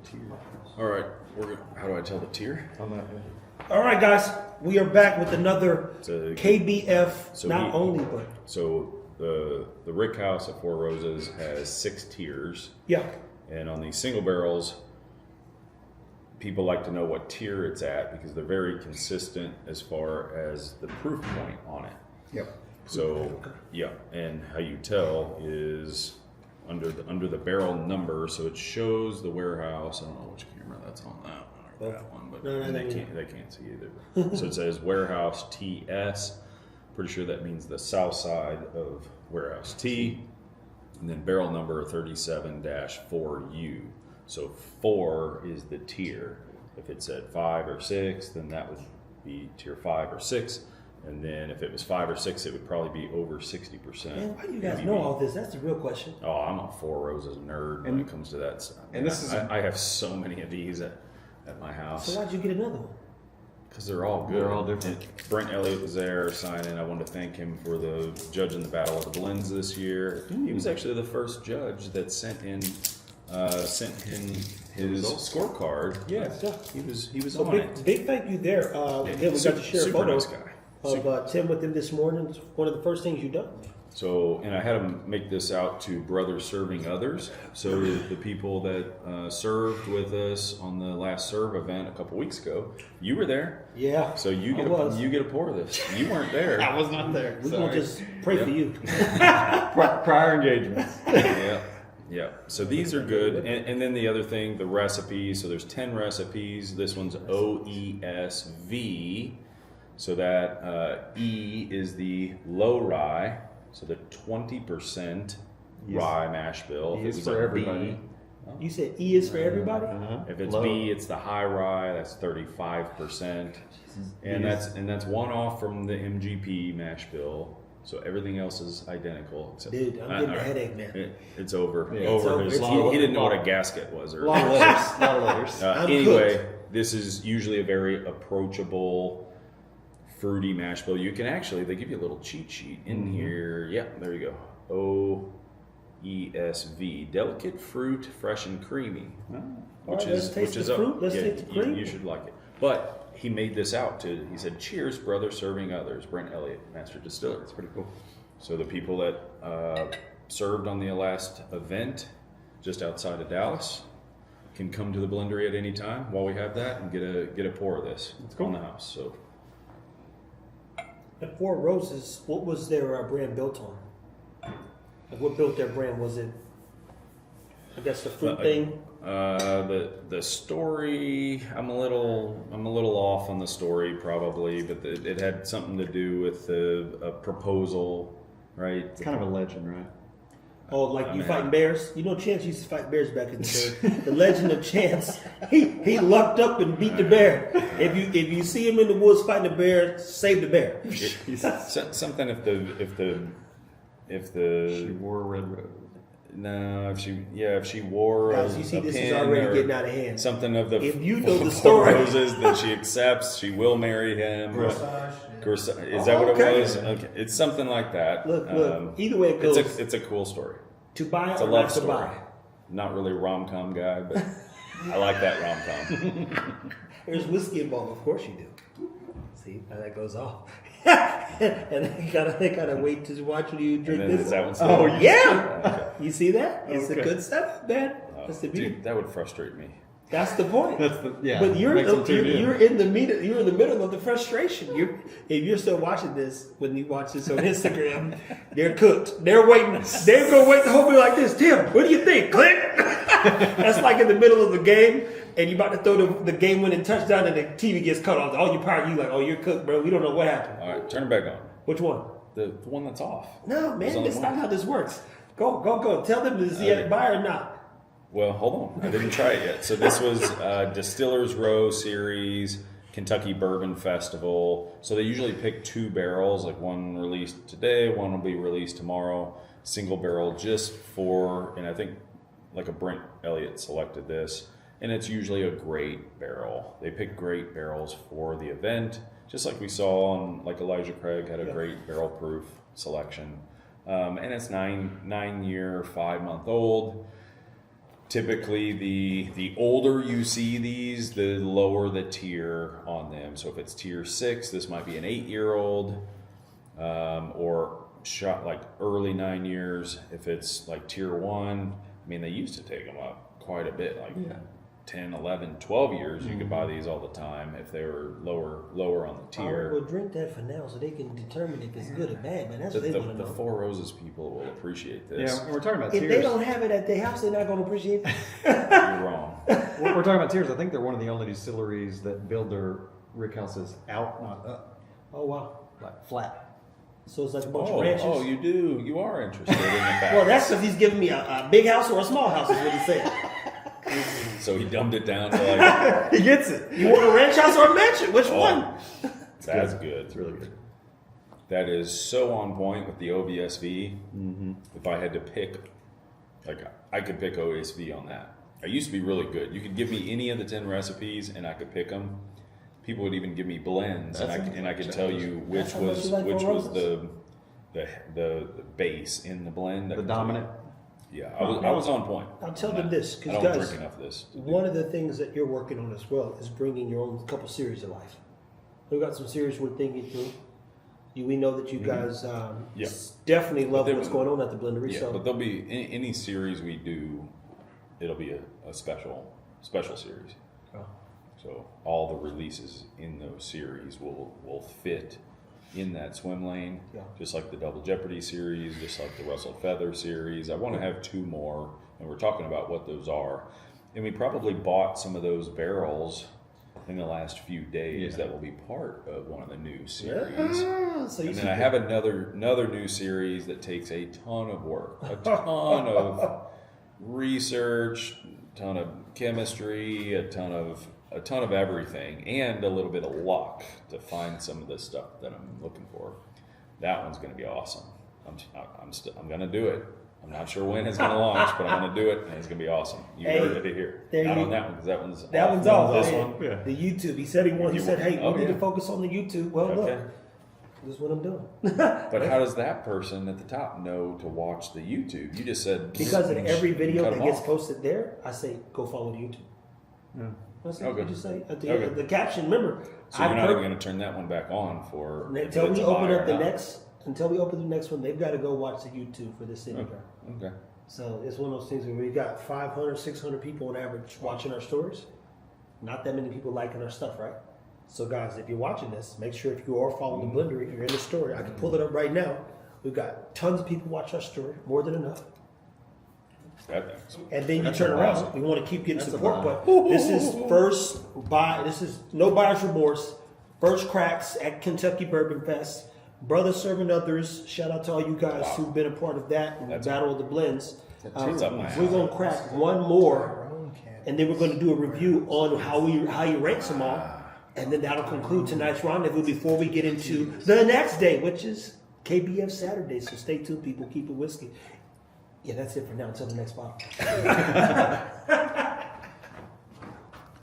tier. All right, how do I tell the tier? On that. All right, guys, we are back with another So- KBF. so not he- only, but So the Rick House at Four Roses has 6 tiers, yeah, and on these single barrels, people like to know what tier it's at because they're very consistent as far as the proof point on it. Yep. So yeah, and how you tell is under the barrel number. So it shows the warehouse. I don't know which camera that's on that one or that one, but No, they can't see either. So it says warehouse TS. Pretty sure that means the south side of warehouse T, and then barrel number 37-4U. So 4 is the tier. If it said 5 or 6, then that would be tier 5 or 6. And then if it was 5 or 6, it would probably be over 60%. man, why do you guys know all this? That's the real question. Oh, I'm a Four Roses nerd when it comes to that stuff. And this is- I have so many of these at my house So why'd you get another one? because they're all good. They're all different. And Brent Elliott was there signing. I wanted to thank him for the judge in the Battle of the Blends this year. He was actually the first judge that sent in his scorecard. Yeah, he was So on it. big thank you there. Again, we got to share a Super photo nice guy. of Tim with him this morning. It's one of the first things you done. So, and I had him make this out to Brothers Serving Others. So the people that served with us on the last serve event a couple weeks ago, you were there. Yeah. So you get a pour of this. You weren't there. I was not there. We're gonna just pray for you. Prior engagements. Yeah. So these are good. And then the other thing, the recipes. So there's 10 recipes. This one's OESV. So that E is the low rye. So the 20% rye mash bill. E is for everybody. You said E is for everybody. If it's Low. B, it's the high rye. That's 35%, and that's one off from the MGP mash bill. So everything else is identical. Except, Dude, I'm getting a headache, man. It's over. Yeah, over. it's His- over. he didn't know what a gasket was. Or, Lot of letters. Lot of letters. I'm anyway, this is usually a very approachable, fruity mash bill. You can actually, they give you a little cheat sheet in here. Yeah, there you go. OESV, delicate fruit, fresh and creamy, All right, let's taste the fruit. Let's taste the cream. You should like it. But he made this out too. He said, "Cheers, brother, serving others." Brent Elliott, master distiller. It's pretty cool. So the people that served on the last event, just outside of Dallas, can come to the Blendery at any time while we have that and get a pour of this on the house. So. At Four Roses, what was their brand built on? Like what built their brand? Was it, I guess, the fruit thing? The story, I'm a little off on the story probably, but it had something to do with a proposal, right? It's kind of a legend, right? Oh, like you fighting bears? You know, Chance used to fight bears back in the day. The legend of Chance, he lucked up and beat the bear. If you see him in the woods fighting a bear, save the bear. Something if the She wore a red rose. no, if she wore Guys, you see, a this is pin already or getting out of hand. something of the If you know the Four story. Roses, then she accepts. She will marry him. Is that what Okay. it was? Okay, it's something like that. Look. Either way it goes, It's a cool story. to buy It's a or love not to story. buy. Not really a rom-com guy, but I like that rom-com. There's whiskey involved, of course you do. See how that goes off. And they gotta wait to watch when you And drink then this. is that one Oh, still? Yeah, you see that? It's the Okay. good stuff, man. That's the beauty. Dude, that would frustrate me. That's the point. That's the But you're makes them tune in. you're in the middle of the frustration. If you're still watching this when you watch this on Instagram, they're cooked. They're waiting. They're gonna wait the whole be like this. Tim, what do you think? Click. That's like in the middle of the game, and you about to throw the game-winning touchdown, and the TV gets cut off. All your power, you like, oh, you're cooked, bro. We don't know what happened. All right, turn it back on. Which one? The one that's off. No, There's man, only that's one. not how this works. Go. Tell them to see it buy or not. Well, hold on. I didn't try it yet. So this was Distillers Row Series, Kentucky Bourbon Festival. So they usually pick 2 barrels, like one released today, one will be released tomorrow. Single barrel just for, and I think like a Brent Elliott selected this. And it's usually a great barrel. They pick great barrels for the event, just like we saw on, like Elijah Craig had a great barrel proof selection. And it's 9 year, 5 month old. Typically, the older you see these, the lower the tier on them. So if it's tier 6, this might be an 8-year-old, or shot like early 9 years. If it's like tier 1, I mean, they used to take them up quite a bit, like 10, 11, 12 years. You could buy these all the time if they were lower on the tier. We'll drink that for now so they can determine if it's good or bad, man. That's what they want to The know. Four Roses people will appreciate this. Yeah, and we're talking about If tiers. they don't have it at their house, they're not going to appreciate it. You're wrong. We're talking about tiers. I think they're one of the only distilleries that build their rick houses out, not up, Oh, wow. like flat. So it's like a bunch of ranches. Oh, you do. You are interested in the fact. Well, that's if he's giving me a big house or a small house, is what he's saying. So he dumbed it down to like, He gets it. You want a ranch house or a mansion? Which one? that's good. It's really good. That is so on point with the OVSV. If I had to pick, like, I could pick OVSV on that. I used to be really good. You could give me any of the 10 recipes and I could pick them. People would even give me blends, and I could tell you which That's how much was you like which Four was Roses? the base in the blend. I The could tell you. dominant. Yeah, I was on point. I'll tell on them that. this, I because don't guys, drink enough of this. to do one of the things that you're working on as well is bringing your own couple series to life. We've got some series we're thinking through. We know that you guys Yeah. definitely love there what's was- going on at the Blendery. Yeah, So but there'll be any series we do, it'll be a special series. Oh. So all the releases in those series will fit in that swim lane, Yeah. just like the Double Jeopardy series, just like the Russell Feather series. I want to have 2 more, and we're talking about what those are. And we probably bought some of those barrels in the last few days that will be part of one of the new series. So you And see then I have another new series that takes a ton of work, a ton of research, a ton of chemistry, a ton of everything, and a little bit of luck to find some of the stuff that I'm looking for. That one's going to be awesome. I'm going to do it. I'm not sure when it's going to launch, but I'm going to do it, and it's going to be awesome. You Hey, heard it here. there Not you- on that one, because that one's off. This Hey, one. Yeah. The YouTube. He said he said, hey, Oh, we need yeah. to focus on the YouTube. Well, Okay. look, this is what I'm doing. But how does that person at the top know to watch the YouTube? You just said Because in every video cut that 'em gets off. posted there, I say go follow the YouTube. Yeah. That's Okay. what you say at the Okay. end of the caption. Remember, So you're not even going to turn that one back on for until if it's we a open buy up or the not. until we open the next one, they've got to go watch the YouTube for this city Okay. drive. Okay. So it's one of those things where we got 500, 600 people on average watching our stories. Not that many people liking our stuff, right? So guys, if you're watching this, make sure if you are following the Blendery, if you're in the story, I can pull it up right now. We've got tons of people watch our story, more than enough. And then you That's turn around. awesome. We want to keep getting That's support, a but this is first buy. This is no buyer's remorse. First cracks at Kentucky Bourbon Fest. Brothers serving others. Shout out to all you guys who've been a part of that and the Battle of the Blends. That's up my We're alley. gonna crack one more, and then we're gonna do a review on how you rank them all, and then that'll conclude tonight's rendezvous before we get into the next day, which is KBF Saturday. So stay tuned, people. Keep it whiskey. Yeah, that's it for now. Until the next bottle.